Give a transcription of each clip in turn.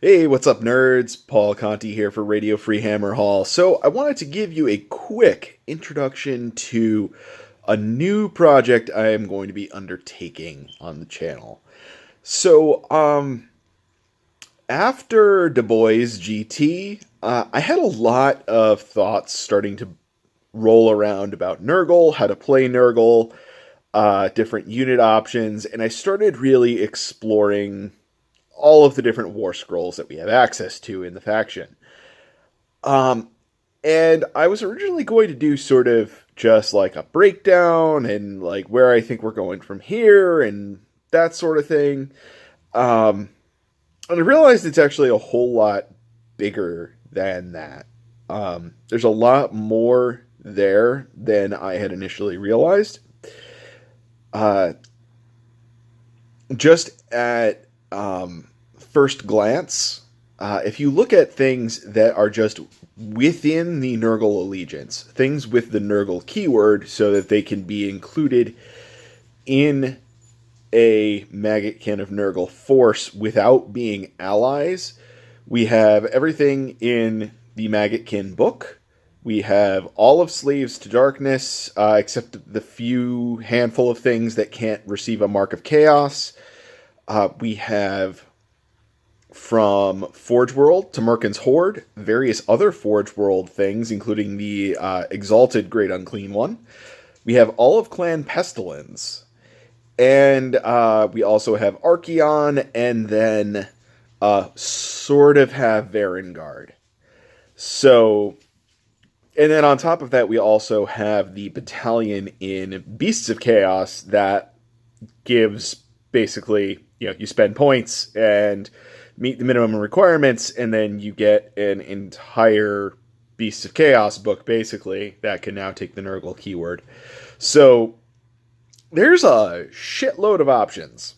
Hey, what's up, nerds? Paul Conti here for Radio Free Hammer Hall. So, I wanted to give you a quick introduction to a new project I am going to be undertaking on the channel. So, after Du Bois GT, I had a lot of thoughts starting to roll around about Nurgle, how to play Nurgle, different unit options, and I started really exploring all of the different war scrolls that we have access to in the faction. Um, and I was originally going to do sort of just like a breakdown and like where I think we're going from here and that sort of thing. Um, and I realized it's actually a whole lot bigger than that. There's a lot more there than I had initially realized. Uh, just at first glance, if you look at things that are just within the Nurgle allegiance, things with the Nurgle keyword so that they can be included in a Maggotkin of Nurgle force without being allies, we have everything in the Maggotkin book. We have all of Slaves to Darkness, except the few handful of things that can't receive a Mark of Chaos. We have from Forge World to Merkin's Horde, various other Forge World things, including the Exalted Great Unclean One. We have all of Clan Pestilence. And we also have Archeon, and then sort of have Varengard. So, and then on top of that, we also have the battalion in Beasts of Chaos that gives basically, you spend points and meet the minimum requirements, and then you get an entire Beasts of Chaos book, basically, that can now take the Nurgle keyword. So, there's a shitload of options.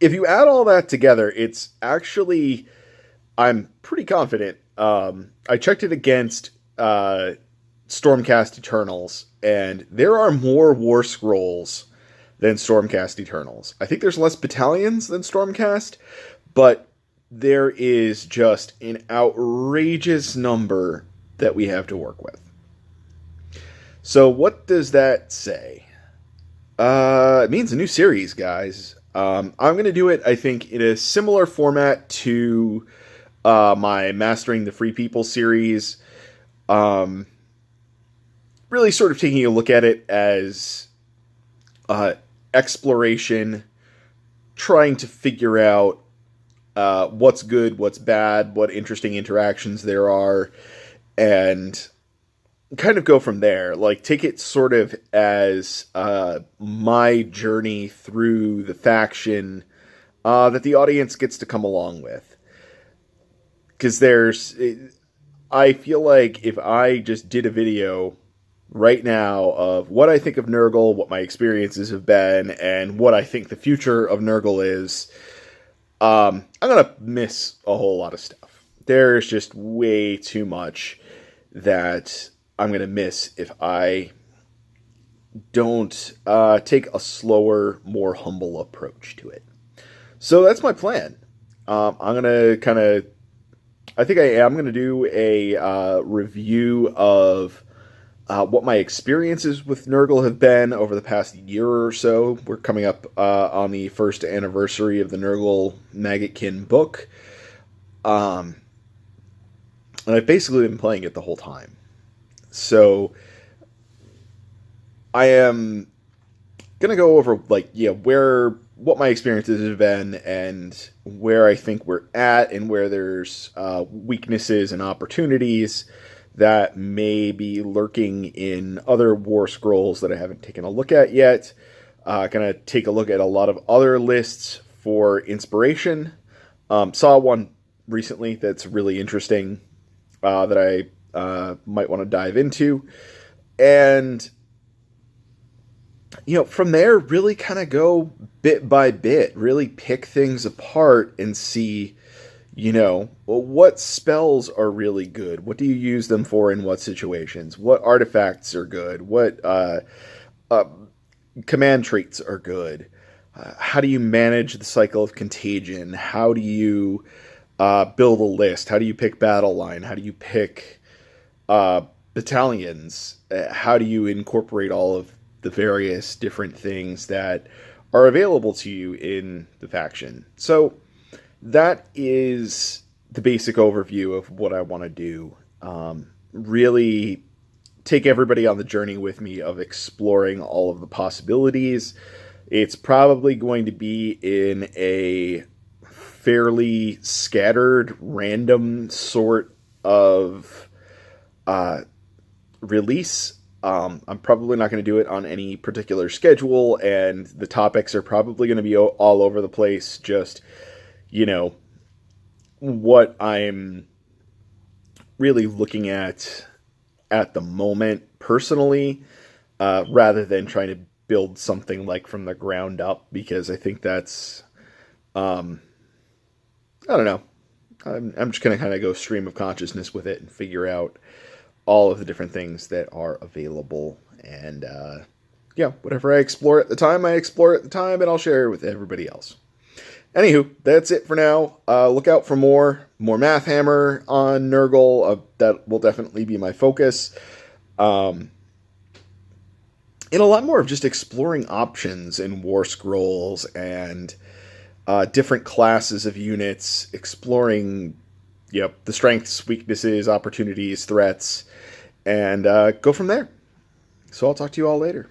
If you add all that together, it's actually, I'm pretty confident. I checked it against Stormcast Eternals, and there are more War Scrolls than Stormcast Eternals. I think there's less battalions than Stormcast, but there is just an outrageous number that we have to work with. So what does that say? It means a new series, guys. I'm going to do it, I think, in a similar format to my Mastering the Free People series. Really sort of taking a look at it as exploration, trying to figure out what's good, what's bad, what interesting interactions there are, and kind of go from there. Like, take it sort of as my journey through the faction that the audience gets to come along with. Because I feel like if I just did a video right now of what I think of Nurgle, what my experiences have been, and what I think the future of Nurgle is, I'm going to miss a whole lot of stuff. There's just way too much that I'm going to miss if I don't take a slower, more humble approach to it. So that's my plan. I'm going to I think I am going to do a review of what my experiences with Nurgle have been over the past year or so. We're coming up on the first anniversary of the Nurgle Maggotkin book. And I've basically been playing it the whole time. So I am going to go over what my experiences have been and where I think we're at and where there's weaknesses and opportunities that may be lurking in other War Scrolls that I haven't taken a look at yet. Gonna take a look at a lot of other lists for inspiration. Saw one recently that's really interesting that I might want to dive into. And from there, really kind of go bit by bit, really pick things apart and see, what spells are really good? What do you use them for in what situations? What artifacts are good? What command traits are good? How do you manage the cycle of contagion? How do you build a list? How do you pick battle line? How do you pick battalions? How do you incorporate all of the various different things that are available to you in the faction? So that is the basic overview of what I want to do. Really take everybody on the journey with me of exploring all of the possibilities. It's probably going to be in a fairly scattered, random sort of release. I'm probably not going to do it on any particular schedule, and the topics are probably going to be all over the place. Just, what I'm really looking at the moment personally, rather than trying to build something like from the ground up, because I think that's, I don't know. I'm just going to kind of go stream of consciousness with it and figure out all of the different things that are available. And yeah, whatever I explore at the time, and I'll share it with everybody else. Anywho, that's it for now. Look out for more Math Hammer on Nurgle. That will definitely be my focus. And a lot more of just exploring options in War Scrolls and different classes of units, exploring the strengths, weaknesses, opportunities, threats, and go from there. So I'll talk to you all later.